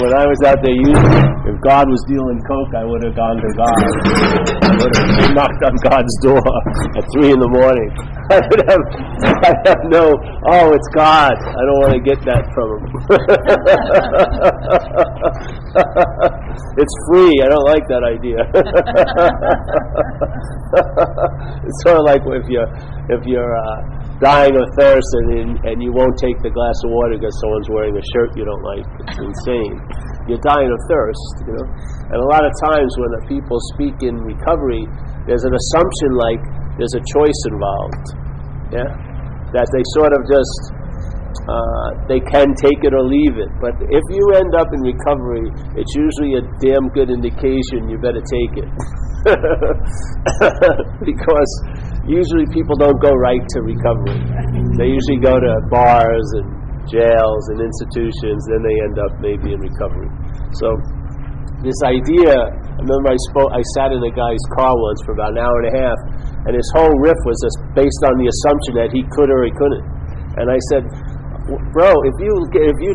When I was out there using, if God was dealing coke, I would have gone to God. I would have knocked on God's door at 3 a.m. I would have no, oh, it's God. I don't want to get that from him. It's free. I don't like that idea. It's sort of like if you're dying of thirst and you won't take the glass of water because someone's wearing a shirt you don't like. It's insane. You're dying of thirst, you know. And a lot of times when people speak in recovery, there's an assumption like there's a choice involved. Yeah? That they sort of just, they can take it or leave it. But if you end up in recovery, it's usually a damn good indication you better take it. Because usually people don't go right to recovery. They usually go to bars and jails and institutions, then they end up maybe in recovery. So this idea, I remember I sat in a guy's car once for about an hour and a half, and his whole riff was just based on the assumption that he could or he couldn't. And I said, bro, if you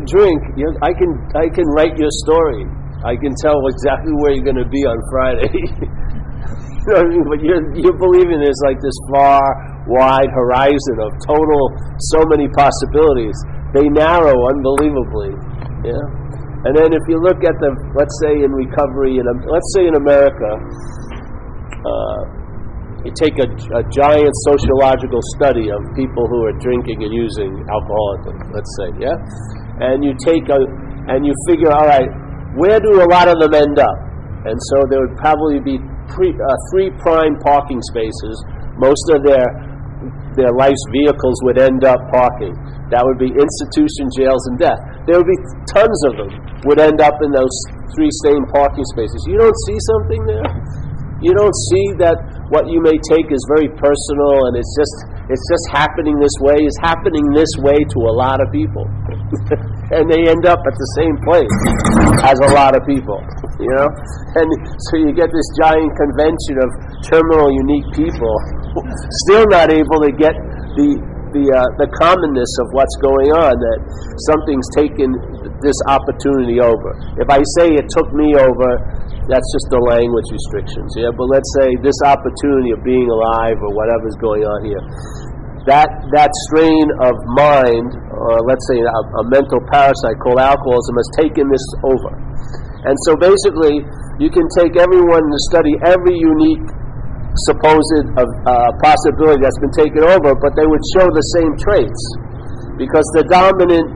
drink, I can write your story. I can tell exactly where you're going to be on Friday. You know what I mean? But you're believing there's like this far, wide horizon of total, so many possibilities. They narrow unbelievably. Yeah. And then if you look at let's say in recovery, let's say in America, you take a giant sociological study of people who are drinking and using alcoholism, let's say, yeah, and you figure, all right, where do a lot of them end up? And so there would probably be 3 prime parking spaces. Most of their life's vehicles would end up parking. That would be institution, jails, and death. There would be tons of them would end up in those 3 same parking spaces. You don't see something there? You don't see that what you may take is very personal and it's just happening this way. It's happening this way to a lot of people. And they end up at the same place as a lot of people, you know? And so you get this giant convention of terminal unique people still not able to get the commonness of what's going on, that something's taken this opportunity over. If I say it took me over, that's just the language restrictions, yeah? But let's say this opportunity of being alive or whatever's going on here, that strain of mind, or let's say a mental parasite called alcoholism, has taken this over. And so basically, you can take everyone to study every unique supposed possibility that's been taken over, but they would show the same traits, because the dominant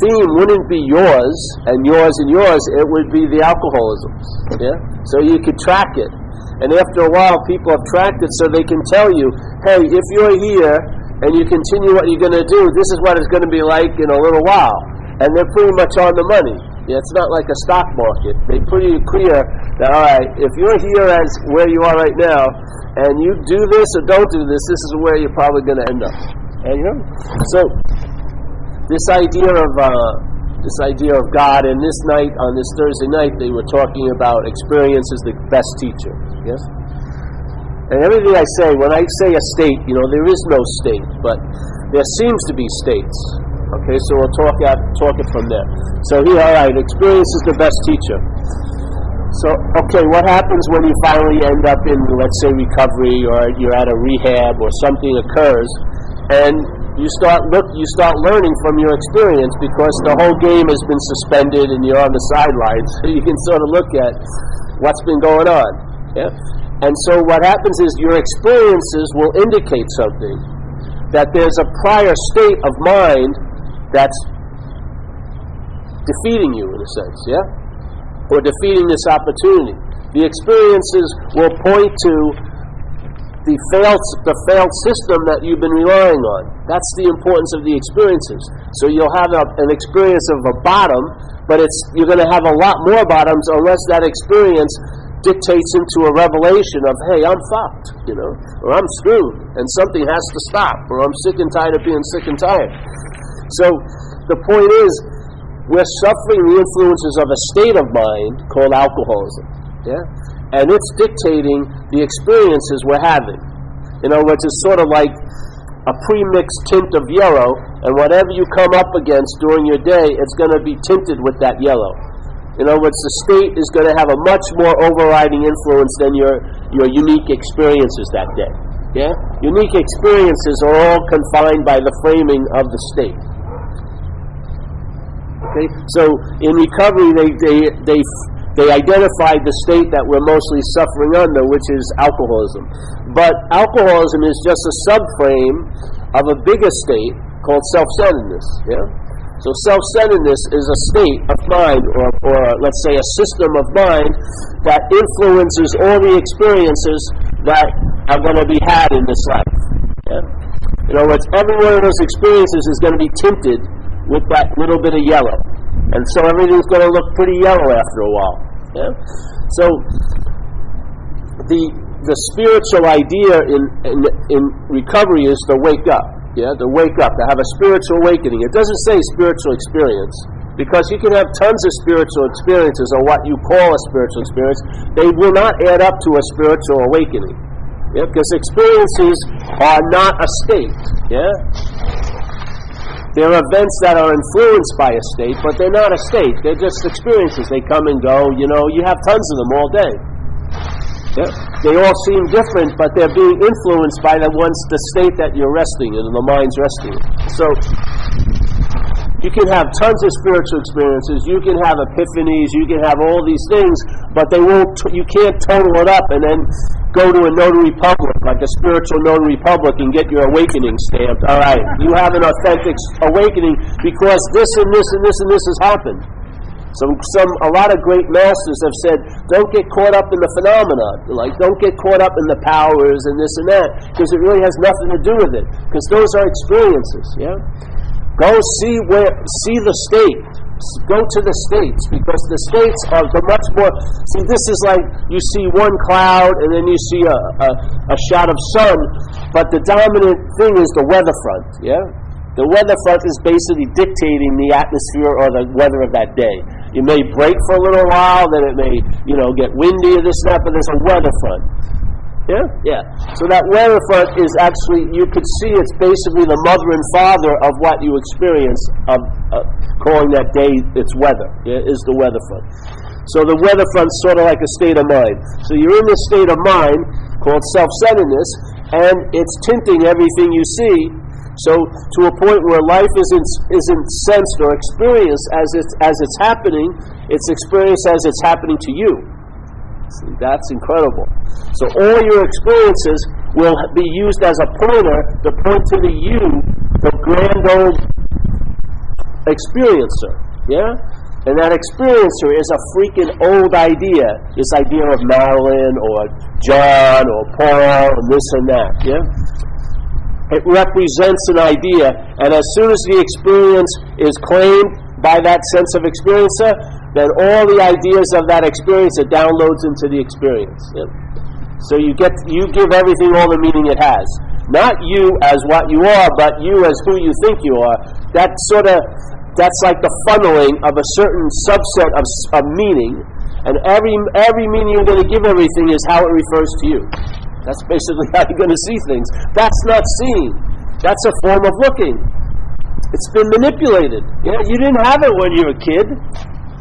theme wouldn't be yours and yours and yours, it would be the alcoholism. Yeah? So you could track it. And after a while, people have tracked it so they can tell you, hey, if you're here and you continue what you're going to do, this is what it's going to be like in a little while. And they're pretty much on the money. Yeah, it's not like a stock market. They're pretty clear that, all right, if you're here as where you are right now, and you do this or don't do this, this is where you're probably going to end up. And, you know? So this idea of God, and this night, on this Thursday night, they were talking about experience is the best teacher. Yes? And everything I say, when I say a state, you know, there is no state, but there seems to be states. Okay, so we'll talk it from there. So here, all right, experience is the best teacher. So, okay, what happens when you finally end up in, let's say, recovery, or you're at a rehab, or something occurs, and you start learning from your experience, because the whole game has been suspended and you're on the sidelines, so you can sort of look at what's been going on. Yeah? And so what happens is your experiences will indicate something, that there's a prior state of mind that's defeating you, in a sense, yeah? Or defeating this opportunity. The experiences will point to the failed system that you've been relying on. That's the importance of the experiences. So you'll have an experience of a bottom, but you're going to have a lot more bottoms unless that experience dictates into a revelation of, hey, I'm fucked, you know, or I'm screwed, and something has to stop, or I'm sick and tired of being sick and tired. So the point is, we're suffering the influences of a state of mind called alcoholism, yeah? And it's dictating the experiences we're having. In other words, it's sort of like a pre-mixed tint of yellow And whatever you come up against during your day, it's going to be tinted with that yellow. In other words, the state is going to have a much more overriding influence than your unique experiences that day. Yeah? Unique experiences are all confined by the framing of the state. Okay? So in recovery, they identified the state that we're mostly suffering under, which is alcoholism. But alcoholism is just a subframe of a bigger state called self-centeredness. Yeah? So self-centeredness is a state of mind, or let's say a system of mind that influences all the experiences that are going to be had in this life. Yeah? In other words, every one of those experiences is going to be tinted with that little bit of yellow. And so everything's going to look pretty yellow after a while. Yeah? So the spiritual idea in recovery is to wake up. Yeah, to wake up, to have a spiritual awakening. It doesn't say spiritual experience, because you can have tons of spiritual experiences, or what you call a spiritual experience. They will not add up to a spiritual awakening. Yeah, because experiences are not a state. Yeah, they're events that are influenced by a state, but they're not a state. They're just experiences. They come and go. You know, you have tons of them all day. Yeah. They all seem different, but they're being influenced by the state that you're resting in, and the mind's resting in. So you can have tons of spiritual experiences, you can have epiphanies, you can have all these things, but they won't. You can't total it up and then go to a notary public, like a spiritual notary public, and get your awakening stamped. All right, you have an authentic awakening because this and this and this and this has happened. A lot of great masters have said, don't get caught up in the phenomena. Like, don't get caught up in the powers and this and that, because it really has nothing to do with it. Because those are experiences. Yeah. Go see the state. Go to the states, because the states are the much more. See, this is like you see one cloud and then you see a shot of sun, but the dominant thing is the weather front. Yeah. The weather front is basically dictating the atmosphere or the weather of that day. It may break for a little while, then it may, get windy or this and that, but there's a weather front. Yeah? Yeah. So that weather front is actually, you could see it's basically the mother and father of what you experience of calling that day its weather. Yeah, is the weather front. So the weather front's sort of like a state of mind. So you're in this state of mind called self-centeredness, and it's tinting everything you see. So to a point where life isn't sensed or experienced as it's happening, it's experienced as it's happening to you. See, that's incredible. So all your experiences will be used as a pointer to point to the you, the grand old experiencer. Yeah? And that experiencer is a freaking old idea. This idea of Marilyn or John or Paul and this and that. Yeah? It represents an idea, and as soon as the experience is claimed by that sense of experiencer, then all the ideas of that experiencer downloads into the experience. Yeah? So you give everything all the meaning it has. Not you as what you are, but you as who you think you are. That's like the funneling of a certain subset of meaning, and every meaning you're going to give everything is how it refers to you. That's basically how you're going to see things. That's not seeing. That's a form of looking. It's been manipulated. Yeah, you didn't have it when you were a kid.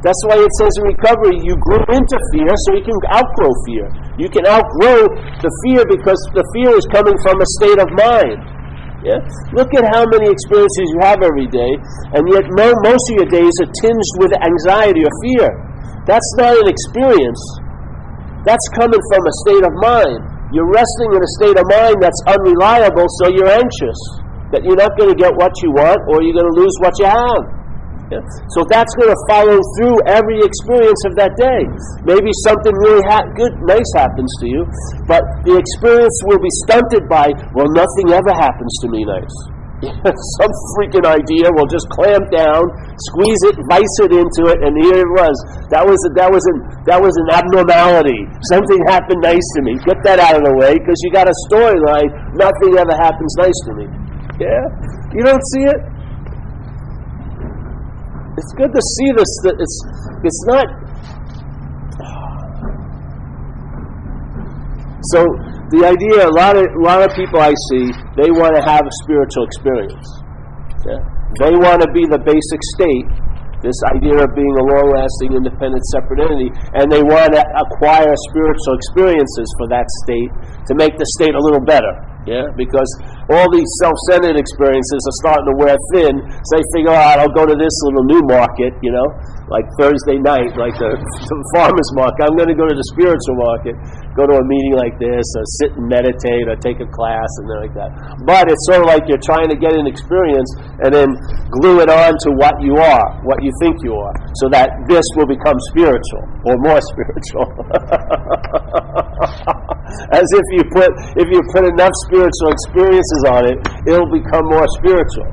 That's why it says in recovery, you grew into fear, so you can outgrow fear. You can outgrow the fear because the fear is coming from a state of mind. Yeah? Look at how many experiences you have every day, and yet most of your days are tinged with anxiety or fear. That's not an experience. That's coming from a state of mind. You're resting in a state of mind that's unreliable, so you're anxious that you're not going to get what you want, or you're going to lose what you have. Yeah? So that's going to follow through every experience of that day. Maybe something really nice happens to you, but the experience will be stunted by, well, nothing ever happens to me nice. Some freaking idea will just clamp down, squeeze it, vice it into it, and here it was. That was an abnormality. Something happened nice to me. Get that out of the way, because you got a storyline. Nothing ever happens nice to me. Yeah, you don't see it. It's good to see this. That it's not. So the idea, a lot of people I see, they want to have a spiritual experience. Yeah? They want to be the basic state, this idea of being a long-lasting, independent, separate entity, and they want to acquire spiritual experiences for that state to make the state a little better. Yeah, because all these self-centered experiences are starting to wear thin, so they figure out, I'll go to this little new market, like Thursday night, like the farmer's market. I'm going to go to the spiritual market, go to a meeting like this, or sit and meditate, or take a class, and like that. But it's sort of like you're trying to get an experience and then glue it on to what you are, what you think you are, so that this will become spiritual, or more spiritual. As if you put enough spiritual experiences on it, it'll become more spiritual.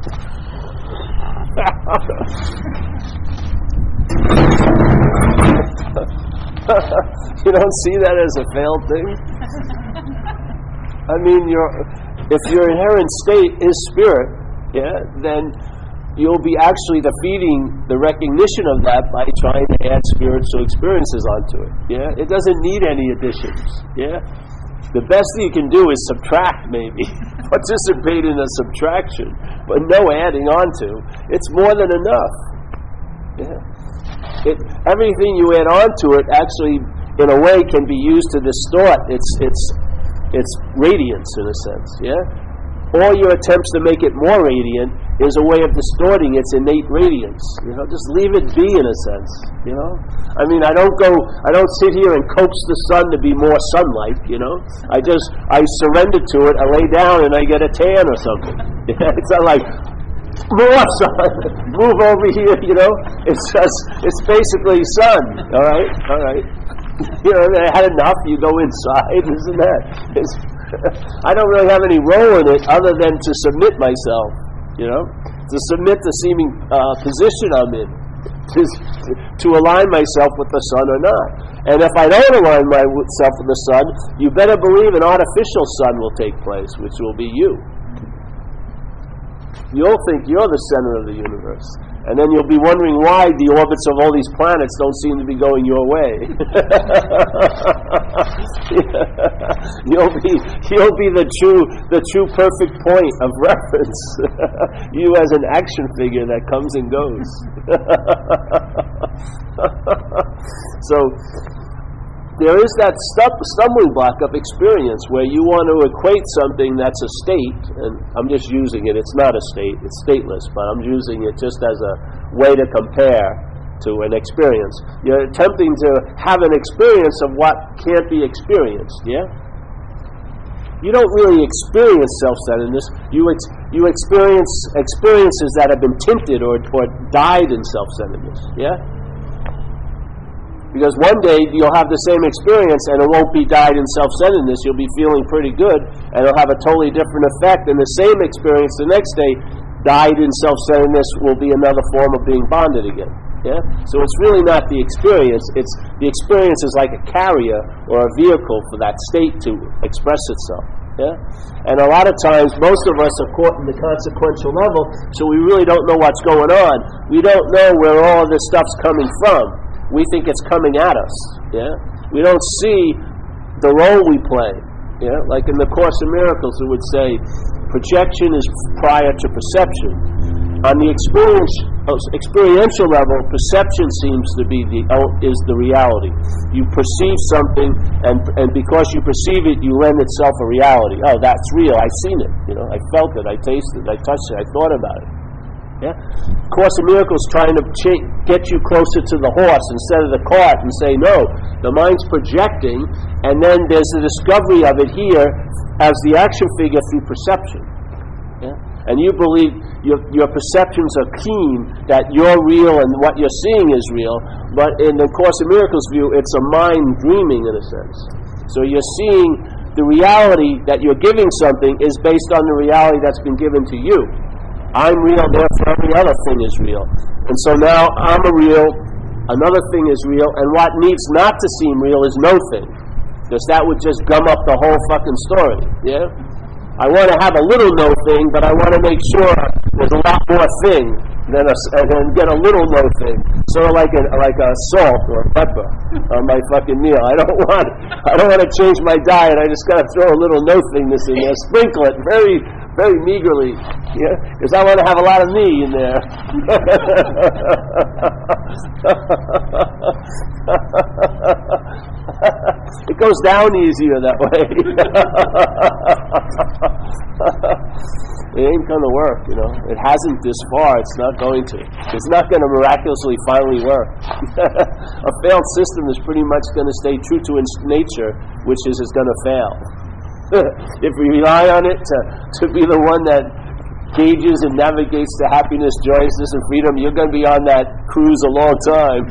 You don't see that as a failed thing? I mean, if your inherent state is spirit, then you'll be actually defeating the recognition of that by trying to add spiritual experiences onto it. It doesn't need any additions. The best thing you can do is subtract, maybe. Participate in a subtraction, but no adding onto. It's more than enough. Everything you add onto it actually, in a way, can be used to distort its radiance, in a sense. All your attempts to make it more radiant is a way of distorting its innate radiance. Just leave it be, in a sense. I mean, I don't sit here and coax the sun to be more sunlight. I surrender to it. I lay down and I get a tan or something. It's not like, more sun, move over here. It's basically sun. All right. I had enough. You go inside, isn't that? I don't really have any role in it other than to submit myself, to submit the seeming position I'm in, to align myself with the sun or not. And if I don't align myself with the sun, you better believe an artificial sun will take place, which will be you. You'll think you're the center of the universe. And then you'll be wondering why the orbits of all these planets don't seem to be going your way. You'll be the true perfect point of reference. You as an action figure that comes and goes. So there is that stumbling block of experience where you want to equate something that's a state, and I'm just using it, it's not a state, it's stateless, but I'm using it just as a way to compare to an experience. You're attempting to have an experience of what can't be experienced, You don't really experience self-centeredness, you experience experiences that have been tinted or dyed in self-centeredness, Because one day you'll have the same experience and it won't be dyed in self-centeredness. You'll be feeling pretty good and it'll have a totally different effect. And the same experience the next day, dyed in self-centeredness, will be another form of being bonded again. So it's really not the experience. It's the experience is like a carrier or a vehicle for that state to express itself. And a lot of times, most of us are caught in the consequential level, so we really don't know what's going on. We don't know where all of this stuff's coming from. We think it's coming at us. We don't see the role we play. Like in the Course in Miracles, it would say, projection is prior to perception. On the experiential level, perception seems to be is the reality. You perceive something, and because you perceive it, you lend itself a reality. Oh, that's real. I've seen it. I felt it. I tasted it. I touched it. I thought about it. Course in Miracles trying to get you closer to the horse instead of the cart and say, no, the mind's projecting, and then there's the discovery of it here as the action figure through perception. And you believe your perceptions are keen, that you're real and what you're seeing is real, but in the Course in Miracles view, it's a mind dreaming in a sense. So you're seeing the reality that you're giving something is based on the reality that's been given to you. I'm real, therefore every other thing is real. And so now I'm a real, another thing is real, and what needs not to seem real is no thing. Because that would just gum up the whole fucking story. I want to have a little no thing, but I want to make sure there's a lot more thing than get a little no thing. Sort of like a salt or pepper on my fucking meal. I don't want to change my diet. I just got to throw a little no thingness in there, sprinkle it very, very meagerly, yeah, because I want to have a lot of me in there. It goes down easier that way. It ain't going to work, you know. It hasn't this far. It's not going to. It's not going to miraculously finally work. A failed system is pretty much going to stay true to its nature, which is it's going to fail. If we rely on it to be the one that gauges and navigates to happiness, joyousness, and freedom, you're going to be on that cruise a long time.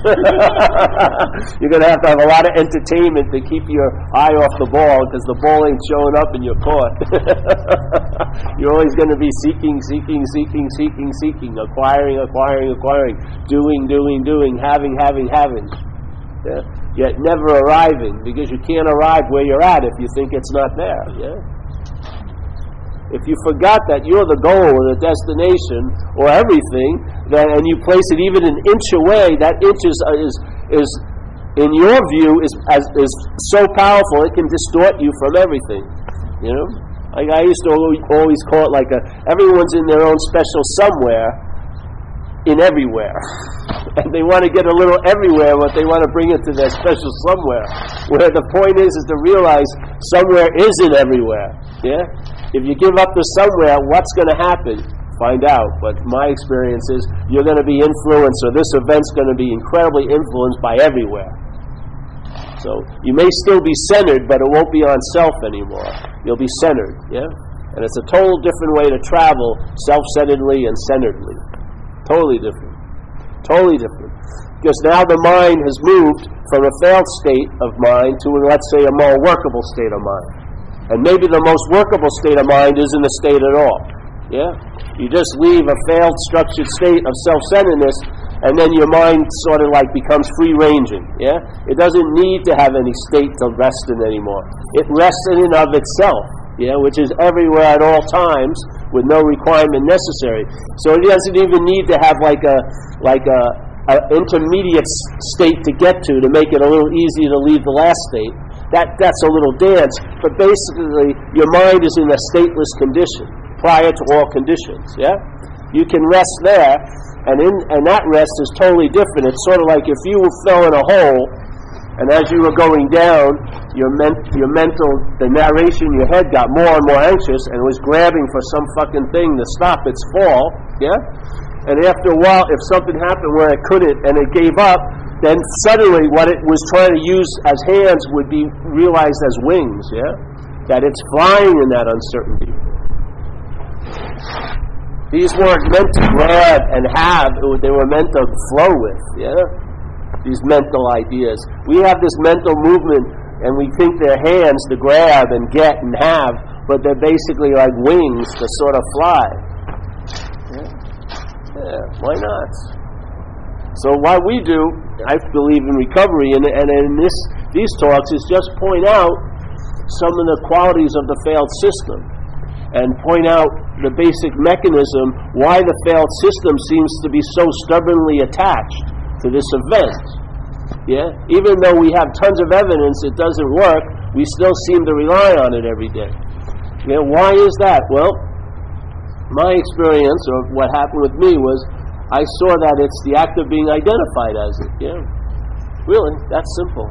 You're going to have a lot of entertainment to keep your eye off the ball, because the ball ain't showing up and you're caught. You're always going to be seeking, acquiring, doing, having. Yeah? Yet never arriving, because you can't arrive where you're at if you think it's not there. Yeah? If you forgot that you're the goal or the destination or everything, and you place it even an inch away, that inch is in your view is so powerful it can distort you from everything. You know, like I used to always call it like everyone's in their own special somewhere in everywhere. And they want to get a little everywhere, but they want to bring it to their special somewhere. Where the point is to realize somewhere isn't everywhere. Yeah? If you give up the somewhere, what's going to happen? Find out. But my experience is you're going to be influenced, or this event's going to be incredibly influenced by everywhere. So you may still be centered, but it won't be on self anymore. You'll be centered. Yeah? And it's a total different way to travel, self-centeredly and centeredly. Totally different. Totally different. Because now the mind has moved from a failed state of mind to, let's say, a more workable state of mind. And maybe the most workable state of mind isn't a state at all. Yeah? You just leave a failed structured state of self-centeredness, and then your mind sort of like becomes free-ranging. Yeah? It doesn't need to have any state to rest in anymore. It rests in and of itself. Yeah, which is everywhere at all times with no requirement necessary. So it doesn't even need to have like a intermediate state to get to make it a little easier to leave the last state. That's a little dance, but basically your mind is in a stateless condition prior to all conditions. Yeah, you can rest there, and that rest is totally different. It's sort of like if you fell in a hole, and as you were going down, your mental, the narration in your head got more and more anxious and was grabbing for some fucking thing to stop its fall, yeah? And after a while, if something happened where it couldn't and it gave up, then suddenly what it was trying to use as hands would be realized as wings, yeah? That it's flying in that uncertainty. These weren't meant to grab and have, they were meant to flow with, yeah? These mental ideas. We have this mental movement, and we think they're hands to grab and get and have, but they're basically like wings to sort of fly. Yeah, why not? So what we do, I believe in recovery, and in these talks, is just point out some of the qualities of the failed system, and point out the basic mechanism why the failed system seems to be so stubbornly attached to this event. Yeah? Even though we have tons of evidence it doesn't work, we still seem to rely on it every day. Yeah, why is that? Well, my experience, or what happened with me, was I saw that it's the act of being identified as it. Yeah. Really, that's simple.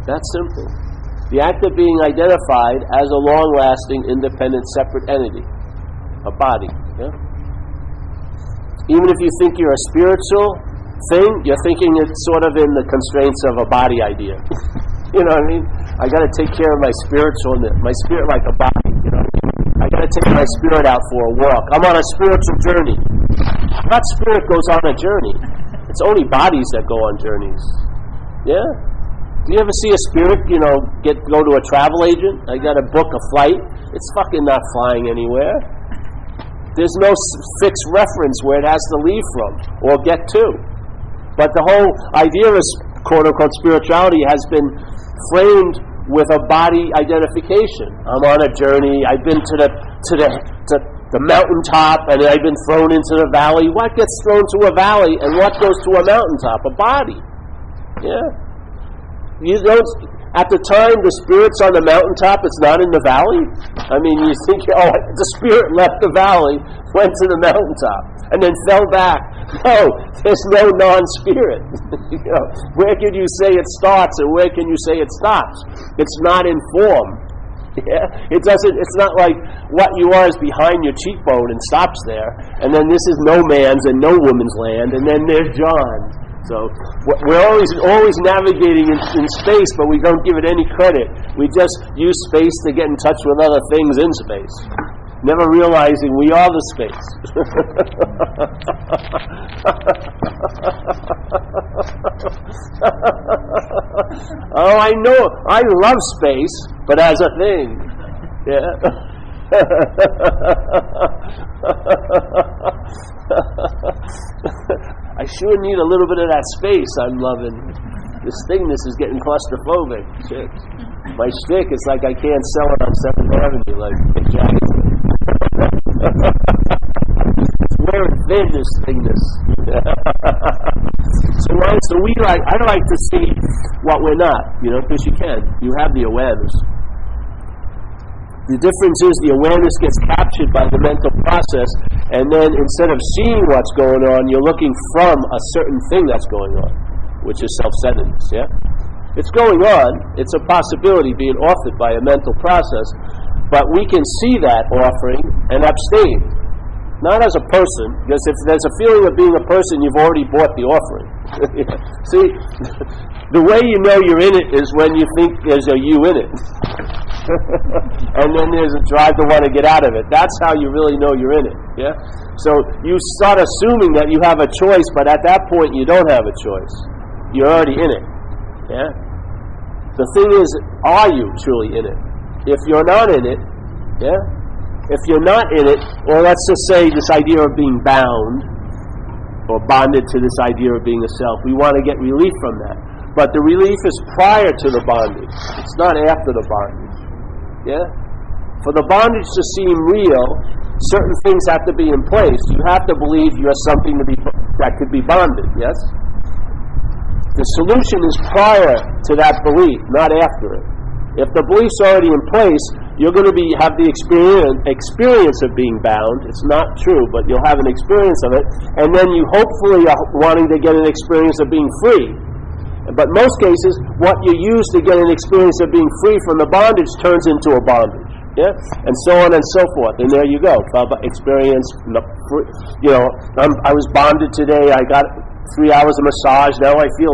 That's simple. The act of being identified as a long-lasting, independent, separate entity. A body. Yeah? Even if you think you're a spiritual thing, you're thinking it's sort of in the constraints of a body idea. You know what I mean? I got to take care of my spirit like a body. You know, I got to take my spirit out for a walk. I'm on a spiritual journey. That spirit goes on a journey. It's only bodies that go on journeys. Yeah. Do you ever see a spirit? You know, go to a travel agent. I got to book a flight. It's fucking not flying anywhere. There's no fixed reference where it has to leave from or get to. But the whole idea of quote-unquote spirituality has been framed with a body identification. I'm on a journey. I've been to the mountaintop, and I've been thrown into the valley. What gets thrown to a valley, and what goes to a mountaintop? A body. Yeah. at the time the spirit's on the mountaintop, it's not in the valley? I mean, you think, oh, the spirit left the valley, went to the mountaintop, and then fell back. No, there's no non-spirit. Where can you say it starts and where can you say it stops? It's not in form. Yeah? It's not like what you are is behind your cheekbone and stops there, and then this is no man's and no woman's land, and then there's John. So we're always navigating in space, but we don't give it any credit. We just use space to get in touch with other things in space, never realizing we are the space. Oh, I know. I love space, but as a thing. Yeah. I sure need a little bit of that space I'm loving. This thingness is getting claustrophobic. Shit. My shtick is like I can't sell it on 7th Avenue like Mick Jagger. It's wearing thin, this thingness. I like to see what we're not, because you can. You have the awareness. The difference is the awareness gets captured by the mental process, and then instead of seeing what's going on, you're looking from a certain thing that's going on, which is self-centeredness, yeah? It's going on, it's a possibility being offered by a mental process, but we can see that offering and abstain. Not as a person, because if there's a feeling of being a person, you've already bought the offering. See, the way you know you're in it is when you think there's a you in it. And then there's a drive to want to get out of it. That's how you really know you're in it. Yeah. So you start assuming that you have a choice, but at that point you don't have a choice. You're already in it. Yeah. The thing is, are you truly in it? If you're not in it, yeah. If you're not in it, or let's just say this idea of being bound or bonded to this idea of being a self, we want to get relief from that. But the relief is prior to the bondage. It's not after the bondage. Yeah? For the bondage to seem real, certain things have to be in place. You have to believe you're something that could be bonded, yes? The solution is prior to that belief, not after it. If the belief's already in place, you're going to have the experience of being bound. It's not true, but you'll have an experience of it, and then you hopefully are wanting to get an experience of being free. But most cases, what you use to get an experience of being free from the bondage turns into a bondage, yeah, and so on and so forth. And there you go, experience. I was bonded today. I got 3 hours of massage. Now I feel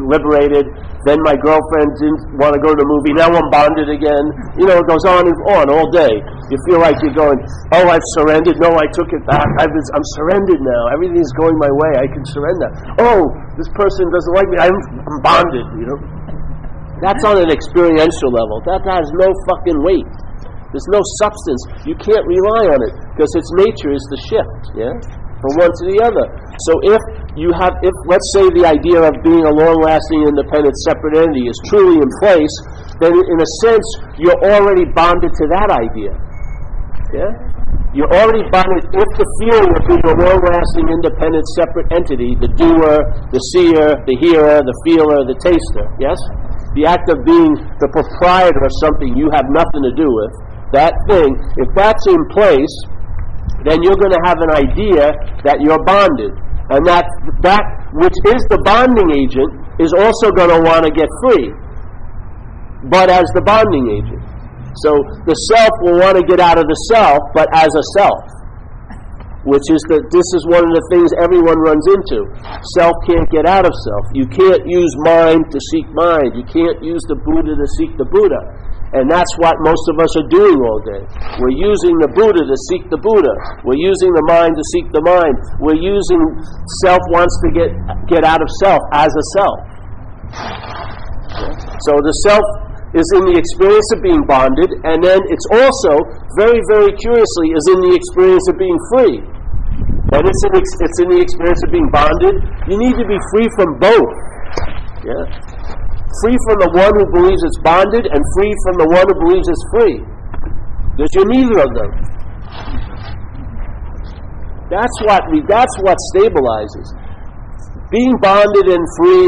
liberated. Then my girlfriend didn't want to go to the movie. Now I'm bonded again. It goes on and on all day. You feel like you're going, oh, I've surrendered. No, I took it back. I'm surrendered now. Everything's going my way. I can surrender. Oh, this person doesn't like me. I'm bonded, That's on an experiential level. That has no fucking weight. There's no substance. You can't rely on it because its nature is the shift, yeah? From one to the other. So if let's say the idea of being a long-lasting, independent, separate entity is truly in place, then in a sense, you're already bonded to that idea. Yeah? You're already bonded if the feeling of being a long-lasting, independent, separate entity, the doer, the seer, the hearer, the feeler, the taster, yes? The act of being the proprietor of something you have nothing to do with, that thing, if that's in place, then you're going to have an idea that you're bonded. And that which is the bonding agent is also going to want to get free, but as the bonding agent. So the self will want to get out of the self, but as a self, this is one of the things everyone runs into. Self can't get out of self. You can't use mind to seek mind. You can't use the Buddha to seek the Buddha. And that's what most of us are doing all day. We're using the Buddha to seek the Buddha. We're using the mind to seek the mind. We're using self wants to get out of self as a self. So the self is in the experience of being bonded, and then it's also, very, very curiously, is in the experience of being free. And it's in the experience of being bonded. You need to be free from both. Yeah? Free from the one who believes it's bonded, and free from the one who believes it's free. Because you're neither of them. That's what stabilizes. Being bonded and free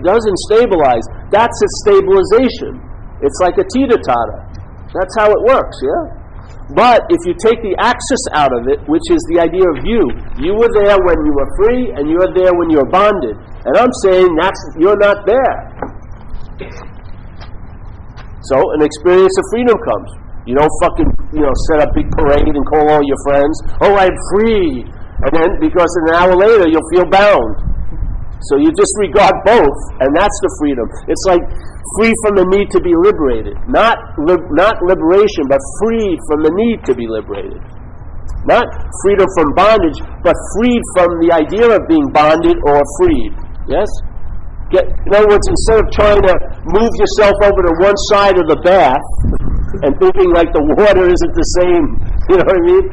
doesn't stabilize. that's its stabilization. It's like a teeter-totter. That's how it works, yeah? But if you take the axis out of it, which is the idea of you were there when you were free, and you're there when you're bonded. And I'm saying you're not there. So an experience of freedom comes. You don't fucking, set up big parade and call all your friends, oh, I'm free. And then, because an hour later, you'll feel bound. So you disregard both, and that's the freedom. It's like free from the need to be liberated. Not liberation, but free from the need to be liberated. Not freedom from bondage, but freed from the idea of being bonded or freed. Yes? In other words, instead of trying to move yourself over to one side of the bath and thinking like the water isn't the same, you know what I mean?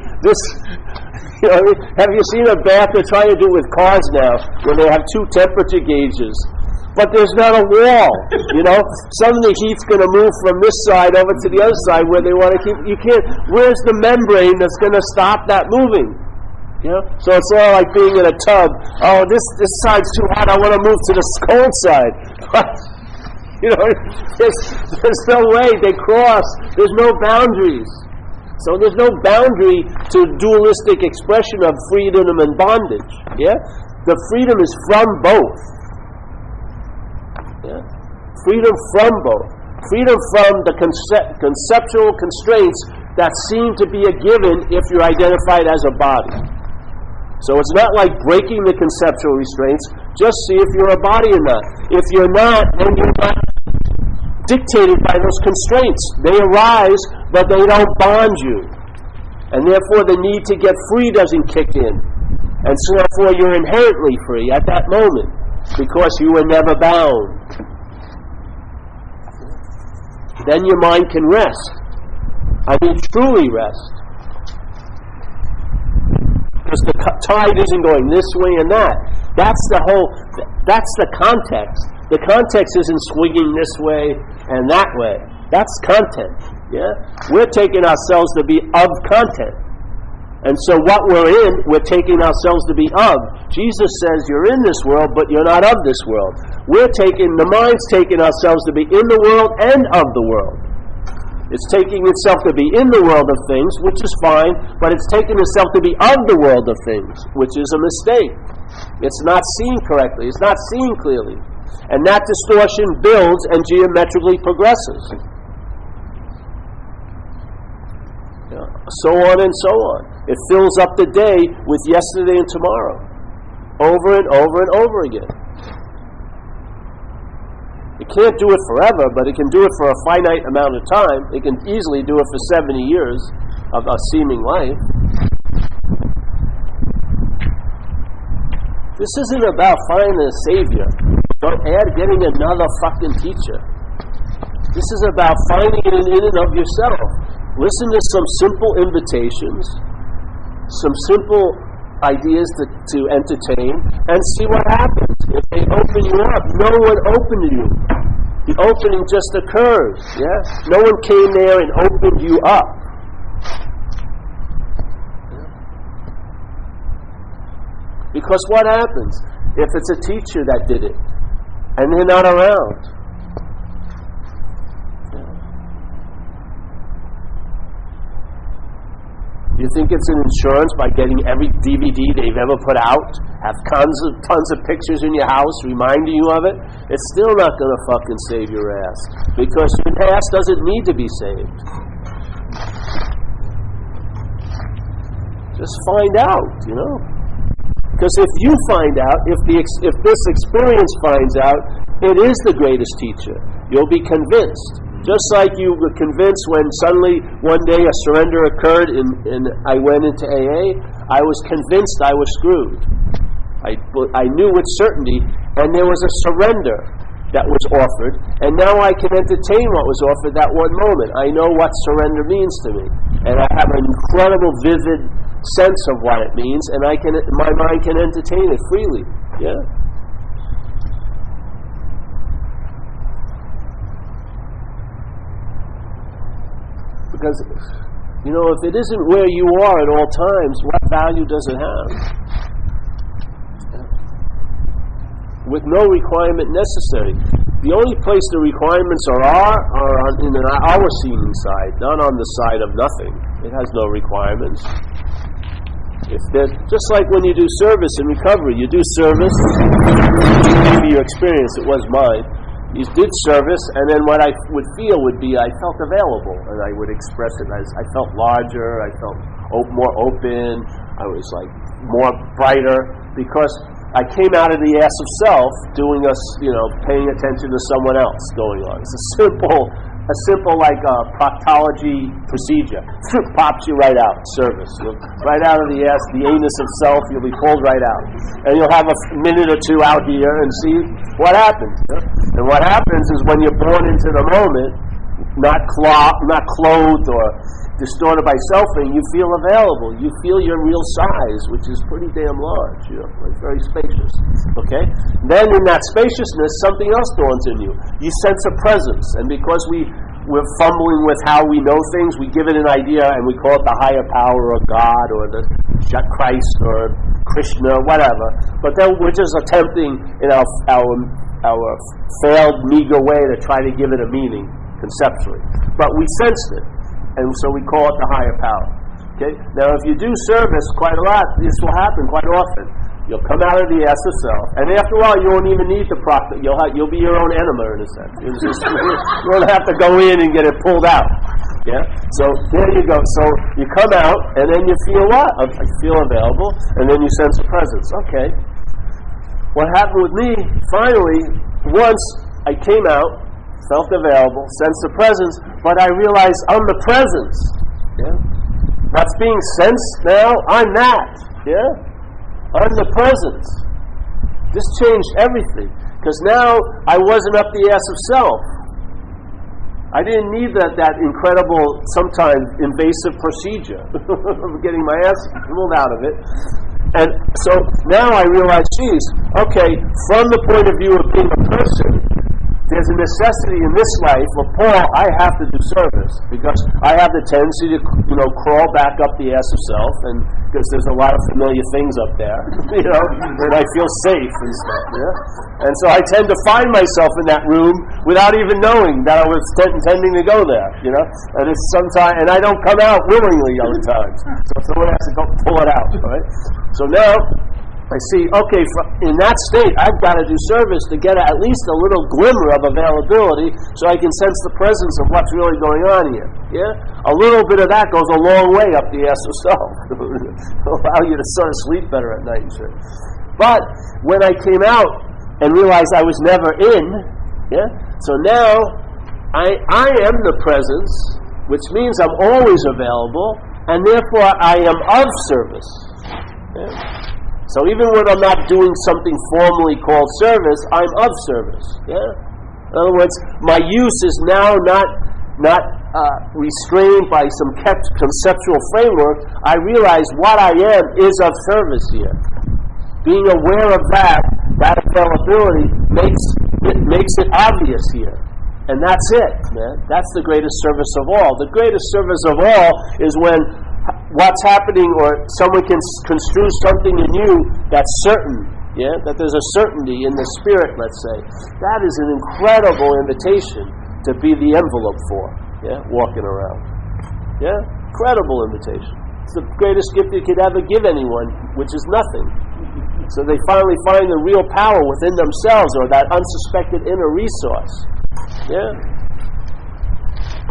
Have you seen a bath? They're trying to do with cars now, where they have two temperature gauges. But there's not a wall, Some of the heat's going to move from this side over to the other side where they want to keep. You can't. Where's the membrane that's going to stop that moving? So it's all like being in a tub. Oh, this side's too hot. I want to move to the cold side. There's no way. They cross. There's no boundaries. So there's no boundary to dualistic expression of freedom and bondage. Yeah? The freedom is from both. Yeah? Freedom from both. Freedom from the conceptual constraints that seem to be a given if you're identified as a body. So it's not like breaking the conceptual restraints. Just see if you're a body or not. If you're not, then you're not dictated by those constraints. They arise, but they don't bond you. And therefore the need to get free doesn't kick in. And so therefore you're inherently free at that moment, because you were never bound. Then your mind can rest. Truly rest. Because the tide isn't going this way and that. That's the context. The context isn't swinging this way and that way. That's content. Yeah? We're taking ourselves to be of content. And so what we're in, we're taking ourselves to be of. Jesus says you're in this world, but you're not of this world. The mind's taking ourselves to be in the world and of the world. It's taking itself to be in the world of things, which is fine, but it's taking itself to be of the world of things, which is a mistake. It's not seeing correctly. It's not seeing clearly. And that distortion builds and geometrically progresses. So on and so on. It fills up the day with yesterday and tomorrow. Over and over and over again. It can't do it forever, but it can do it for a finite amount of time. It can easily do it for 70 years of a seeming life. This isn't about finding a savior. Don't add getting another fucking teacher. This is about finding it in and of yourself. Listen to some simple invitations, some simple ideas to entertain, and see what happens. If they open you up, no one opened you. The opening just occurs. Yeah? No one came there and opened you up. Because what happens if it's a teacher that did it and they're not around? You think it's an insurance by getting every DVD they've ever put out, have tons of pictures in your house reminding you of it? It's still not going to fucking save your ass, because your ass doesn't need to be saved. Just find out, Because if you find out, if this experience finds out, it is the greatest teacher. You'll be convinced. Just like you were convinced when suddenly one day a surrender occurred and I went into AA, I was convinced I was screwed. I knew with certainty, and there was a surrender that was offered, and now I can entertain what was offered that one moment. I know what surrender means to me, and I have an incredible, vivid sense of what it means, and my mind can entertain it freely. Yeah. Because, if it isn't where you are at all times, what value does it have? with no requirement necessary. The only place the requirements are in our seeing side, not on the side of nothing. It has no requirements. If there's, just like when you do service in recovery, you do service, maybe your experience, it was mine. You did service, and then what I would feel would be I felt available, and I would express it as I felt larger, I felt more open, I was like more brighter, because I came out of the ass of self doing paying attention to someone else going on. It's a simple like proctology procedure. Pops you right out, service. Right out of the ass, the anus of self, you'll be pulled right out. And you'll have a minute or two out here and see what happens. And what happens is when you're born into the moment, not clothed or distorted by selfing, you feel available. You feel your real size, which is pretty damn large, like very spacious. Okay? Then in that spaciousness, something else dawns in you. You sense a presence, and because we're fumbling with how we know things, we give it an idea and we call it the higher power or God or the Christ or Krishna or whatever. But then we're just attempting in our failed, meager way to try to give it a meaning conceptually. But we sensed it, and so we call it the higher power. Okay? Now, if you do service quite a lot, this will happen quite often. You'll come out of the ass of self, and after a while, you won't even need the proctor. You'll be your own enema in a sense. You won't have to go in and get it pulled out. Yeah. So there you go. So you come out, and then you feel what? I feel available, and then you sense a presence. Okay. What happened with me? Finally, once I came out, felt available, sensed the presence, but I realized I'm the presence. Yeah? What's being sensed now? I'm that. Yeah? I'm the presence. This changed everything, because now I wasn't up the ass of self. I didn't need that incredible, sometimes invasive procedure of getting my ass pulled out of it. And so now I realize, geez, okay, from the point of view of being a person, there's a necessity in this life for Paul, I have to do service, because I have the tendency to, crawl back up the ass of self, and because there's a lot of familiar things up there, and I feel safe and stuff, yeah? And so I tend to find myself in that room without even knowing that I was intending to go there, and it's sometimes, and I don't come out willingly other times, so someone has to go pull it out, right? So now, I see, okay, in that state, I've got to do service to get at least a little glimmer of availability so I can sense the presence of what's really going on here. Yeah? A little bit of that goes a long way up the ass of self. Allow you to sort of sleep better at night and shit. But when I came out and realized I was never in, yeah? So now I am the presence, which means I'm always available, and therefore I am of service. Yeah? So even when I'm not doing something formally called service, I'm of service. Yeah. In other words, my use is now not restrained by some conceptual framework. I realize what I am is of service here. Being aware of that availability makes it obvious here, and that's it, man. That's the greatest service of all. The greatest service of all is when what's happening, or someone can construe something in you that's certain, yeah, that there's a certainty in the spirit, let's say. That is an incredible invitation to be the envelope for, yeah, walking around. Yeah, incredible invitation. It's the greatest gift you could ever give anyone, which is nothing. So they finally find the real power within themselves, or that unsuspected inner resource. Yeah,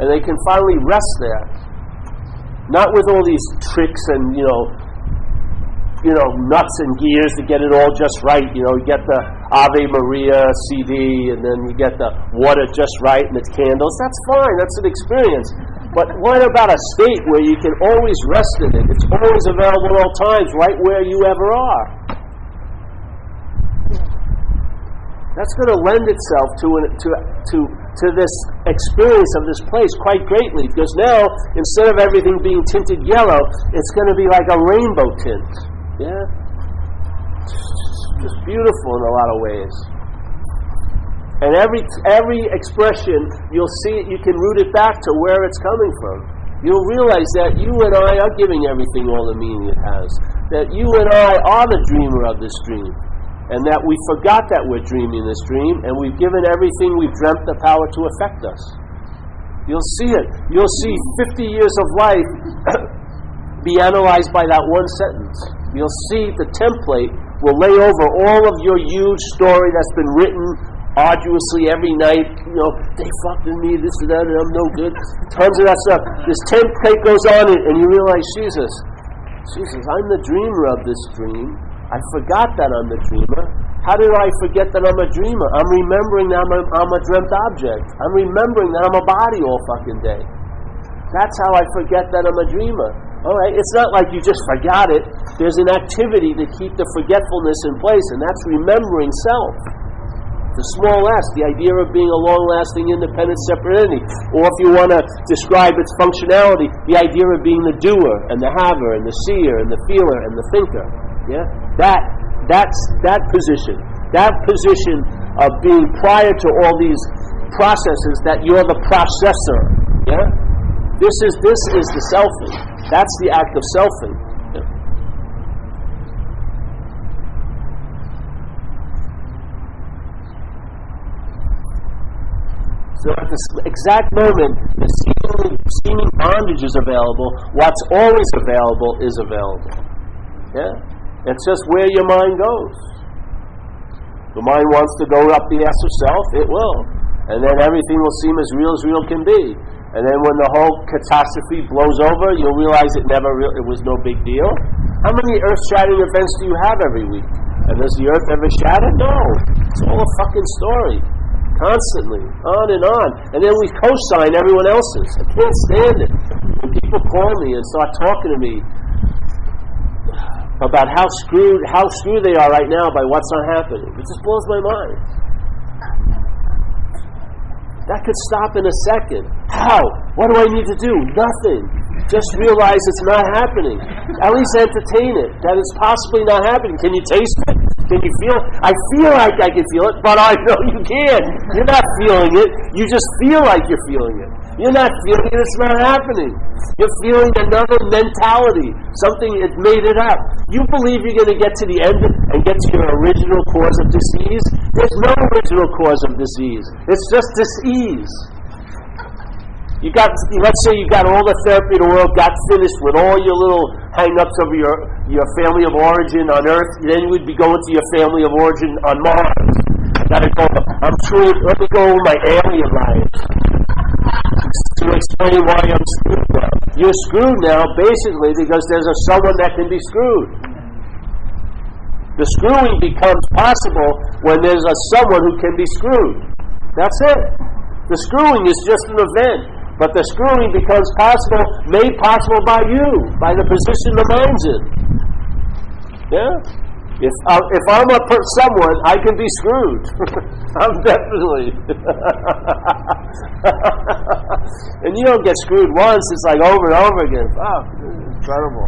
and they can finally rest there. Not with all these tricks and, nuts and gears to get it all just right. You get the Ave Maria CD, and then you get the water just right and its candles. That's fine. That's an experience. But what about a state where you can always rest in it? It's always available at all times, right where you ever are. That's going to lend itself to this experience of this place quite greatly, because now, instead of everything being tinted yellow, it's going to be like a rainbow tint. Yeah? Just beautiful in a lot of ways. And every expression, you'll see, you can root it back to where it's coming from. You'll realize that you and I are giving everything all the meaning it has. That you and I are the dreamer of this dream. and that we forgot that we're dreaming this dream, and we've given everything we've dreamt the power to affect us. You'll see it. You'll see 50 years of life be analyzed by that one sentence. You'll see the template will lay over all of your huge story that's been written arduously every night. They fucked with me, this and that, and I'm no good. Tons of that stuff. This template goes on, and you realize, Jesus, I'm the dreamer of this dream. I forgot that I'm the dreamer. How did I forget that I'm a dreamer? I'm remembering that I'm a dreamt object. I'm remembering that I'm a body all fucking day. That's how I forget that I'm a dreamer. All right, it's not like you just forgot it. There's an activity to keep the forgetfulness in place, and that's remembering self. The small s, the idea of being a long-lasting, independent, separate entity. Or if you want to describe its functionality, the idea of being the doer, and the haver, and the seer, and the feeler, and the thinker. Yeah? That position. That position of being prior to all these processes, that you're the processor. Yeah? This is the selfing. That's the act of selfing. Yeah. So at this exact moment, the seeming bondage is available. What's always available is available. Yeah? It's just where your mind goes. The mind wants to go up the ass of self, it will. And then everything will seem as real can be. And then when the whole catastrophe blows over, you'll realize it was no big deal. How many earth-shattering events do you have every week? And does the earth ever shatter? No. It's all a fucking story. Constantly. On and on. And then we co-sign everyone else's. I can't stand it. When people call me and start talking to me about how screwed they are right now by what's not happening, it just blows my mind. That could stop in a second. How? What do I need to do? Nothing. Just realize it's not happening. At least entertain it, that it's possibly not happening. Can you taste it? Can you feel it? I feel like I can feel it, but I know you can't. You're not feeling it. You just feel like you're feeling it. You're not feeling it. It's not happening. You're feeling another mentality. Something, it made it up. You believe you're going to get to the end and get to your original cause of disease? There's no original cause of disease. It's just disease. Let's say you got all the therapy in the world, got finished with all your little hang-ups of your family of origin on Earth, then you would be going to your family of origin on Mars. Let me go over my alien life to explain why I'm screwed now. You're screwed now, basically, because there's someone that can be screwed. The screwing becomes possible when there's someone who can be screwed. That's it. The screwing is just an event. But the screwing becomes possible, made possible by you, by the position the mind's in. Yeah? If I'm someone, I can be screwed. I'm definitely. And you don't get screwed once, it's like over and over again. Wow, incredible.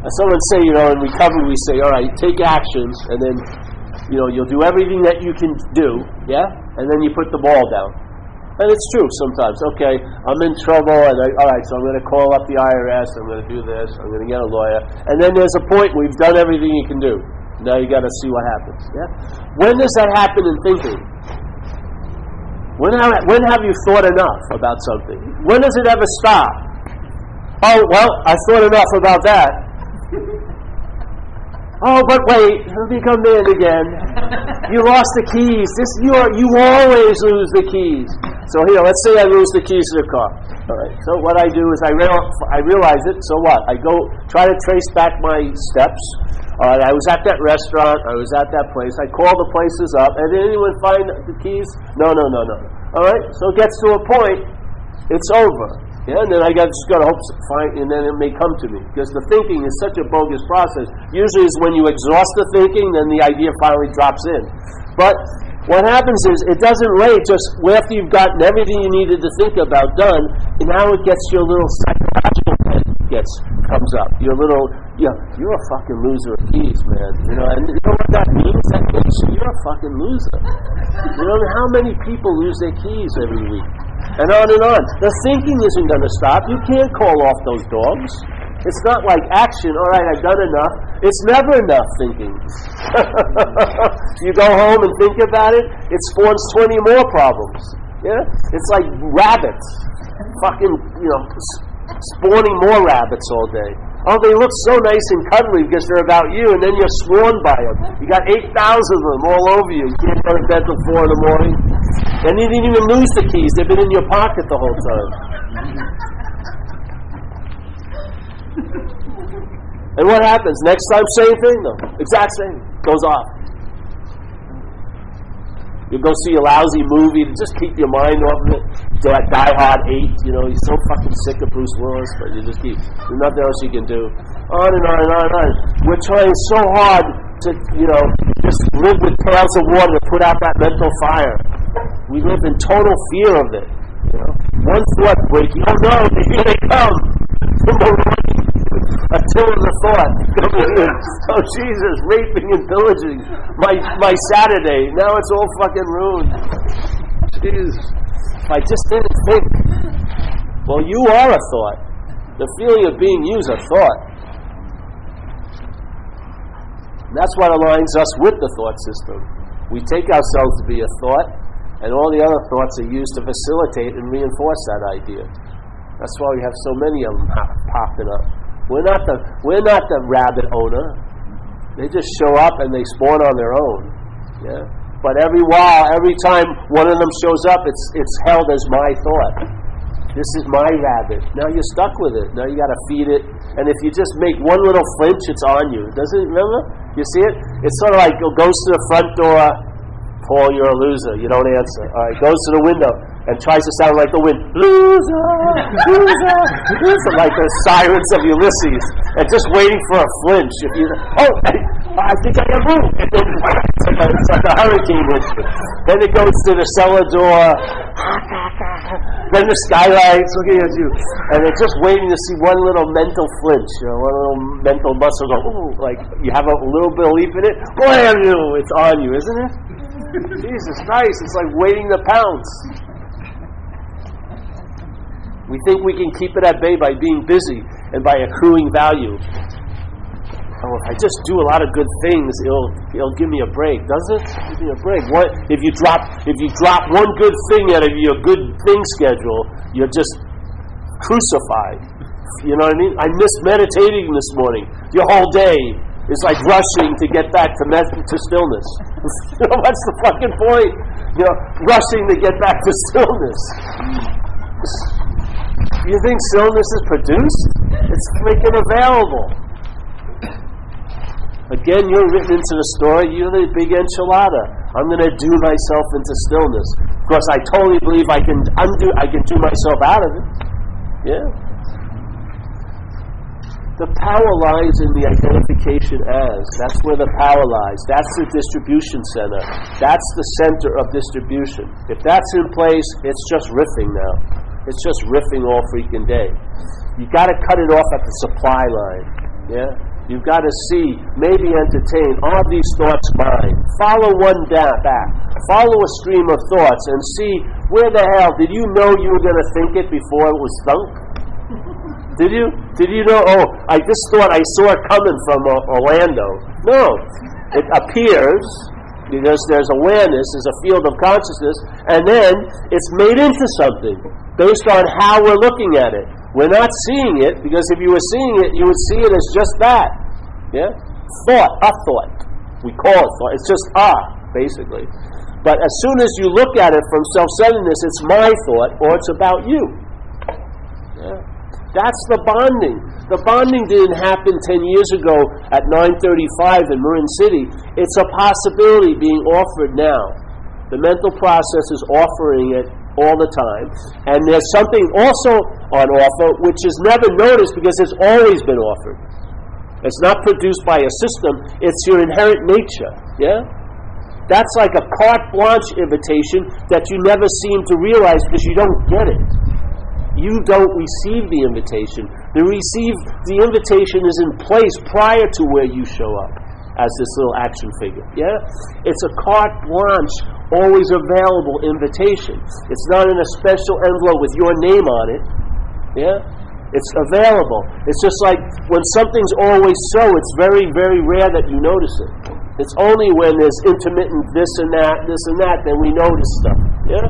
And someone say, in recovery we say, all right, take actions, and then, you'll do everything that you can do, yeah? And then you put the ball down. And it's true sometimes. Okay, I'm in trouble, and all right, so I'm going to call up the IRS, I'm going to do this, I'm going to get a lawyer. And then there's a point where you've done everything you can do. Now you got to see what happens. Yeah. When does that happen in thinking? When have you thought enough about something? When does it ever stop? Oh, well, I thought enough about that. Oh, but wait, let me come in again. You lost the keys. You always lose the keys. So here, let's say I lose the keys to the car. All right. So what I do is I realize it. So what? I go try to trace back my steps. I was at that restaurant. I was at that place. I call the places up. And did anyone find the keys? No. All right. So it gets to a point. It's over. Yeah, and then I just got to hope and then it may come to me, because the thinking is such a bogus process. Usually, it's when you exhaust the thinking, then the idea finally drops in. But what happens is it doesn't wait just after you've gotten everything you needed to think about done, and now it gets your little psychological head comes up. Your little, you're a fucking loser of keys, man. And you know what that means? That means you're a fucking loser. How many people lose their keys every week? And on and on. The thinking isn't going to stop. You can't call off those dogs. It's not like action, all right, I've done enough. It's never enough thinking. You go home and think about it, it spawns 20 more problems. Yeah? It's like rabbits. Fucking, spawning more rabbits all day. Oh, they look so nice and cuddly because they're about you, and then you're swarmed by them. You got 8,000 of them all over you. You can't go to bed till 4 in the morning. And you didn't even lose the keys. They've been in your pocket the whole time. And what happens? Next time, same thing? No. Exact same. Goes off. You go see a lousy movie to just keep your mind off of it. Die Hard 8, he's so fucking sick of Bruce Willis, but you just keep, there's nothing else you can do. On and on and on and on. We're trying so hard to, just live with pails of water to put out that mental fire. We live in total fear of it. One thought breaking, oh no, here they come. Until the thought coming in, oh Jesus, raping and pillaging my Saturday. Now it's all fucking ruined. Jesus. I just didn't think. Well, you are a thought. The feeling of being you is a thought. And that's what aligns us with the thought system. We take ourselves to be a thought, and all the other thoughts are used to facilitate and reinforce that idea. That's why we have so many of them popping up. We're not the rabbit owner. They just show up and they spawn on their own. Yeah. But every time one of them shows up, it's held as my thought. This is my rabbit. Now you're stuck with it. Now you got to feed it. And if you just make one little flinch, it's on you. Doesn't it? Remember? You see it? It's sort of like it goes to the front door. Paul, you're a loser. You don't answer. All right, goes to the window and tries to sound like the wind. Loser, loser, loser, like the sirens of Ulysses, and just waiting for a flinch. If you, I think I can move. And then it's like a hurricane hits you. Then it goes to the cellar door. Then the skylight's looking at you, and it's just waiting to see one little mental flinch, one little mental muscle go. Ooh, like you have a little belief in it. Blam, it's on you, isn't it? Jesus Christ, it's like waiting to pounce. We think we can keep it at bay by being busy and by accruing value. Oh, if I just do a lot of good things, it'll give me a break. Does it? Give me a break. What if you drop one good thing out of your good thing schedule, you're just crucified. You know what I mean? I missed meditating this morning. Your whole day is like rushing to get back to stillness. What's the fucking point? Rushing to get back to stillness. You think stillness is produced? It's freaking available. Again, you're written into the story. You're the big enchilada. I'm going to do myself into stillness. Of course, I totally believe I can do myself out of it. Yeah. The power lies in the identification as. That's where the power lies. That's the distribution center. That's the center of distribution. If that's in place, it's just riffing now. It's just riffing all freaking day. You've got to cut it off at the supply line. Yeah? You've got to see, maybe entertain, are these thoughts mine? Follow one back. Follow a stream of thoughts and see, where the hell, did you know you were going to think it before it was thunk? Did you? Did you know, I just thought I saw it coming from Orlando. No. It appears, because there's awareness, there's a field of consciousness, and then it's made into something based on how we're looking at it. We're not seeing it, because if you were seeing it, you would see it as just that. Yeah? Thought, a thought. We call it thought. It's just basically. But as soon as you look at it from self-centeredness, it's my thought, or it's about you. Yeah? That's the bonding. The bonding didn't happen 10 years ago at 935 in Marin City. It's a possibility being offered now. The mental process is offering it all the time. And there's something also on offer which is never noticed because it's always been offered. It's not produced by a system. It's your inherent nature. Yeah? That's like a carte blanche invitation that you never seem to realize because you don't get it. You don't receive the invitation. The invitation is in place prior to where you show up as this little action figure. Yeah? It's a carte blanche, always available invitation. It's not in a special envelope with your name on it. Yeah? It's available. It's just like when something's always so, it's very, very rare that you notice it. It's only when there's intermittent this and that, that we notice stuff. Yeah?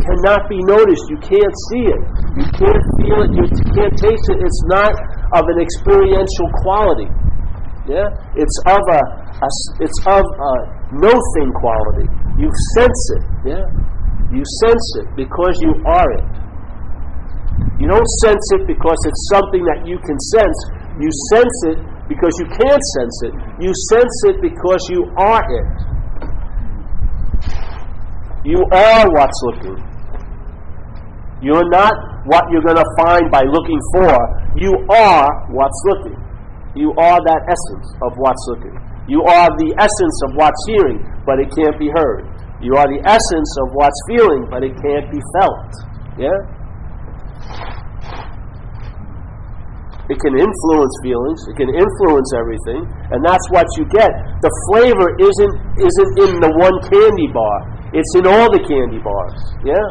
Cannot be noticed. You can't see it. You can't feel it. You can't taste it. It's not of an experiential quality. Yeah? It's of a no-thing quality. You sense it. Yeah? You sense it because you are it. You don't sense it because it's something that you can sense. You sense it because you can't sense it. You sense it because you are it. You are what's looking. You're not what you're going to find by looking for. You are what's looking. You are that essence of what's looking. You are the essence of what's hearing, but it can't be heard. You are the essence of what's feeling, but it can't be felt. Yeah? It can influence feelings. It can influence everything, and that's what you get. The flavor isn't in the one candy bar. It's in all the candy bars. Yeah,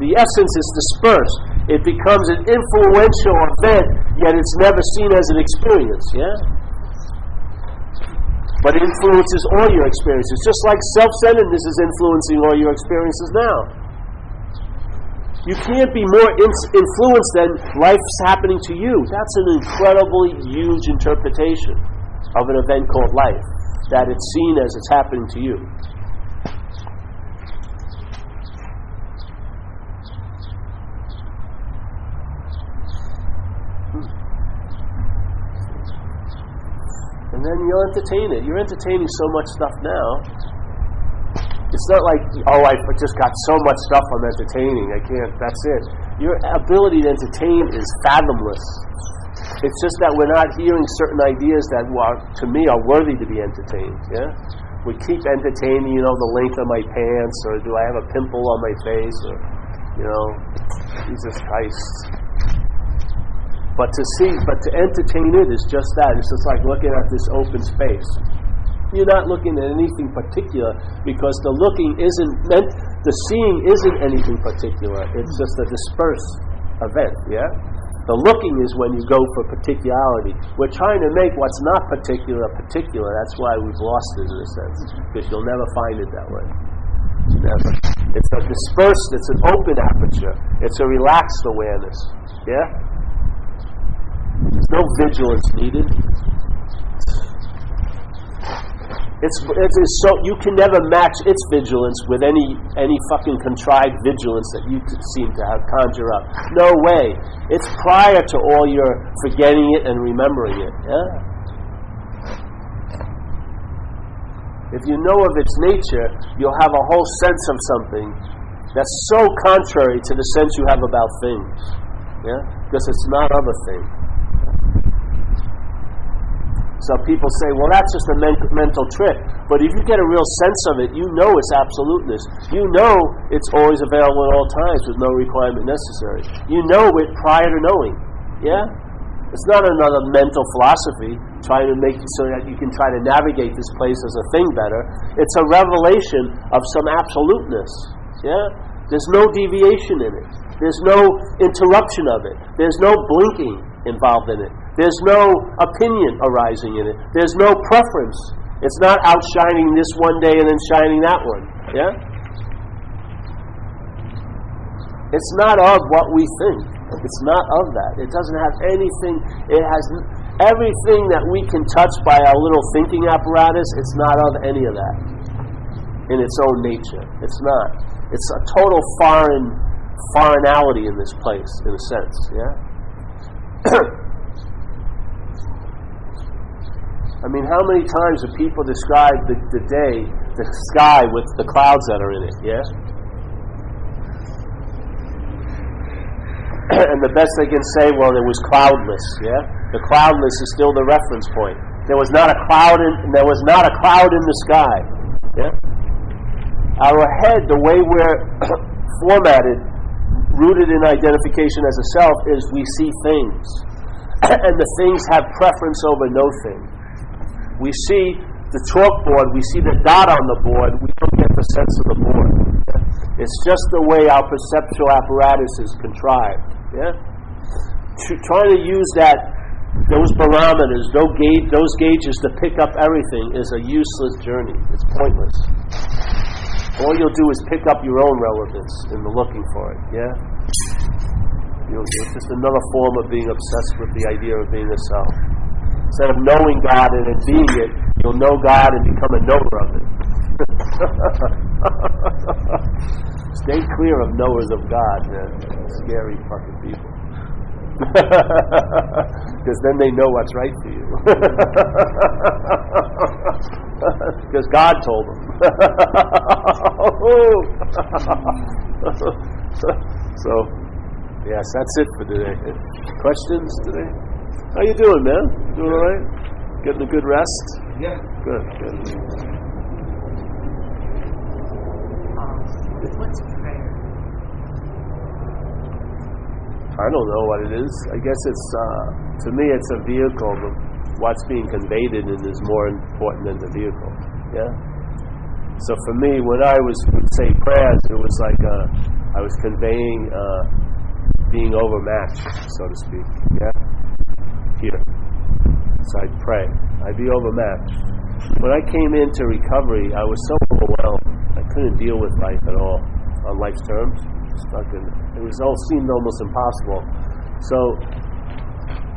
the essence is dispersed. It becomes an influential event, yet it's never seen as an experience. Yeah, but it influences all your experiences, just like self-centeredness is influencing all your experiences now. You can't be more influenced than life's happening to you. That's an incredibly huge interpretation of an event called life, that it's seen as it's happening to you. And then you'll entertain it. You're entertaining so much stuff now. It's not like, I just got so much stuff I'm entertaining. I can't, that's it. Your ability to entertain is fathomless. It's just that we're not hearing certain ideas that, to me, are worthy to be entertained. Yeah? We keep entertaining, the length of my pants, or do I have a pimple on my face, or, Jesus Christ. But to entertain it is just that. It's just like looking at this open space. You're not looking at anything particular because the looking isn't meant, the seeing isn't anything particular. It's just a dispersed event, yeah? The looking is when you go for particularity. We're trying to make what's not particular. That's why we've lost it in a sense, because you'll never find it that way. Never. It's a dispersed, it's an open aperture. It's a relaxed awareness, yeah? There's no vigilance needed. It's so you can never match its vigilance with any fucking contrived vigilance that you seem to have conjure up. No way. It's prior to all your forgetting it and remembering it. Yeah? If you know of its nature, you'll have a whole sense of something that's so contrary to the sense you have about things. Yeah? Because it's not of a thing. So people say, well, that's just a mental trick. But if you get a real sense of it, you know it's absoluteness. You know it's always available at all times with no requirement necessary. You know it prior to knowing. Yeah? It's not another mental philosophy trying to make it so that you can try to navigate this place as a thing better. It's a revelation of some absoluteness. Yeah? There's no deviation in it. There's no interruption of it. There's no blinking involved in it. There's no opinion arising in it. There's no preference. It's not outshining this one day and then shining that one. Yeah? It's not of what we think. It's not of that. It doesn't have anything. It has everything that we can touch by our little thinking apparatus. It's not of any of that in its own nature. It's not. It's a total foreignality in this place, in a sense. Yeah? I mean, how many times do people describe the day, the sky with the clouds that are in it, yeah? And the best they can say, well, it was cloudless, yeah? The cloudless is still the reference point. There was not a cloud in the sky, yeah? Our head, the way we're formatted, rooted in identification as a self, is we see things. And the things have preference over no thing. We see the chalkboard, we see the dot on the board, we don't get the sense of the board. It's just the way our perceptual apparatus is contrived. Yeah? trying to use those barometers, those gauges to pick up everything is a useless journey. It's pointless. All you'll do is pick up your own relevance in the looking for it, yeah? It's just another form of being obsessed with the idea of being a self. Instead of knowing God and then being it, you'll know God and become a knower of it. Stay clear of knowers of God, man. Scary fucking people. Because then they know what's right for you. Because God told them. So, yes, that's it for today. Questions today? How you doing, man? Doing all right? Getting a good rest? Yeah. Good. What's prayer? I don't know what it is. I guess it's, to me, it's a vehicle. But what's being conveyed in it is more important than the vehicle. Yeah? So for me, when I would say prayers, it was like I was conveying being overmatched, so to speak. Yeah? Here. So I'd pray. I'd be overmatched. When I came into recovery, I was so overwhelmed. I couldn't deal with life at all on life's terms. It was all seemed almost impossible. So,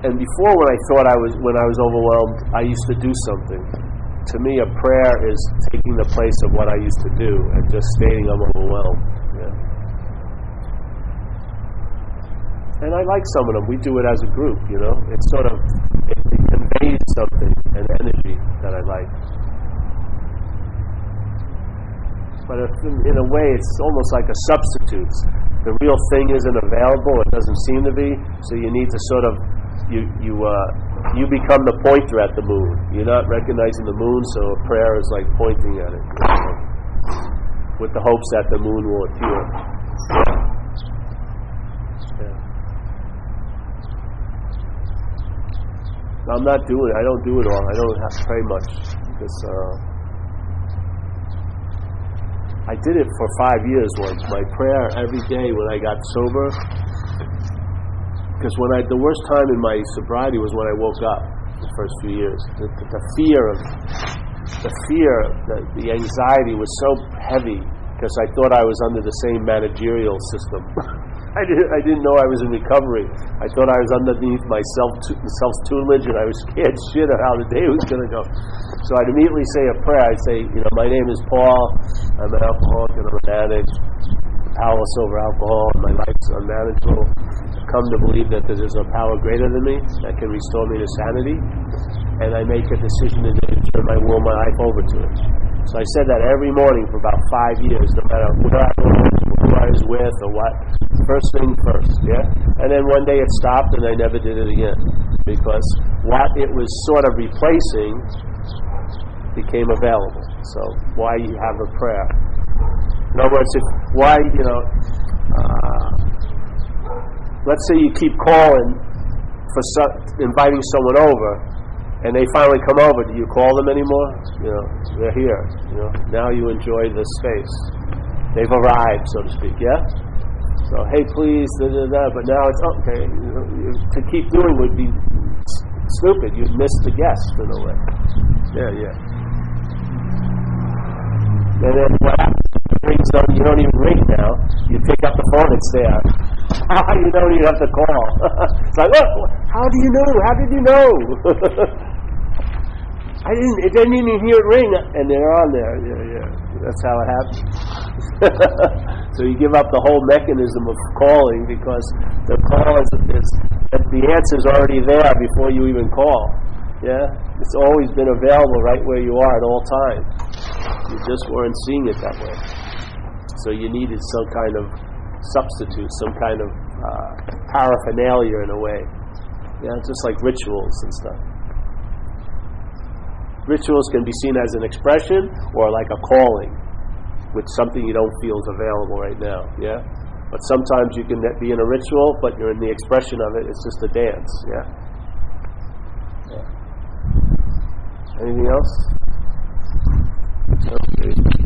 and before when I was overwhelmed, I used to do something. To me, a prayer is taking the place of what I used to do and just stating I'm overwhelmed. Yeah. And I like some of them. We do it as a group, you know. It conveys something, an energy that I like. But in a way, it's almost like a substitute. The real thing isn't available; it doesn't seem to be. So you need to sort of you become the pointer at the moon. You're not recognizing the moon, so a prayer is like pointing at it, you know, with the hopes that the moon will appear. Yeah. I'm not doing it. I don't do it all. I don't have to pray much because. I did it for 5 years once. My prayer every day when I got sober, because the worst time in my sobriety was when I woke up. The first few years, the anxiety was so heavy because I thought I was under the same managerial system. I didn't know I was in recovery. I thought I was underneath my self-tutelage, and I was scared shit of how the day was going to go. So I'd immediately say a prayer. I'd say, my name is Paul. I'm an alcoholic and I'm an addict, powerless over alcohol, and my life's unmanageable. I've come to believe that there's a power greater than me that can restore me to sanity, and I make a decision to turn my will, my life over to it. So I said that every morning for about 5 years, no matter where I was, who I was with, or what. First thing first, yeah? And then one day it stopped and I never did it again. Because what it was sort of replacing became available. So why you have a prayer? In other words, let's say you keep calling for inviting someone over, and they finally come over. Do you call them anymore? They're here. Now you enjoy the space. They've arrived, so to speak. Yeah. So hey, please, but now it's okay. To keep doing would be stupid. You'd miss the guest in a way. Yeah. And then what happens? You don't even ring now. You pick up the phone, it's there. You don't even have to call. It's like, look, how do you know? How did you know? I didn't even hear it ring, and they're on there. Yeah. That's how it happens. So you give up the whole mechanism of calling because the call is the answer's already there before you even call. Yeah, it's always been available right where you are at all times. You just weren't seeing it that way. So you needed some kind of substitute, some kind of paraphernalia in a way. Yeah, just like rituals and stuff. Rituals can be seen as an expression or like a calling with something you don't feel is available right now. Yeah, but sometimes you can be in a ritual, but you're in the expression of it. It's just a dance. Yeah. Anything else? Okay.